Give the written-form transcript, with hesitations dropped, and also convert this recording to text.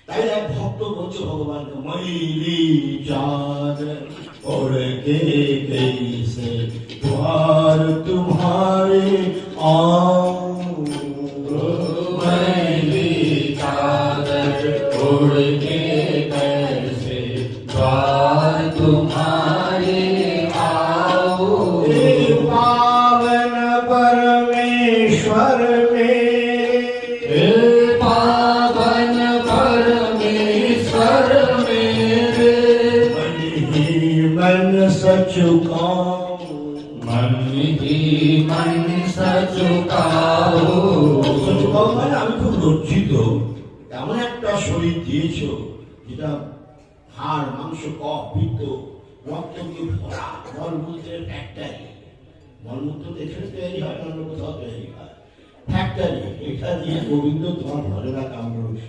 তাই এক ভক্ত বলছে ভগবানকে, মৈলি চাদর ওড় के कैसे द्वार तुम्हारे आऊं, मैली चादर ओढ़ के कैसे द्वार तुम्हारे आओ। हे पावन परमेश्वर मेरे, हे पावन परमेश्वर मेरे, मन सचुकाऊं, मन ही मन सचुकाओ। সচুকাও মানে আমি খুব লজ্জিত, এমন একটা শরীর দিয়েছ যেটা হাড় মাংস কফ পিত্ত রক্ত দিয়ে ভরা, মলমূত্রের ফ্যাক্টরি। মলমূত্র এখানে তৈরি হয়, অন্য কোথাও তৈরি হয়, ফ্যাক্টরি। এটা দিয়ে গোবিন্দ তোমার ভজনা কাম করবে।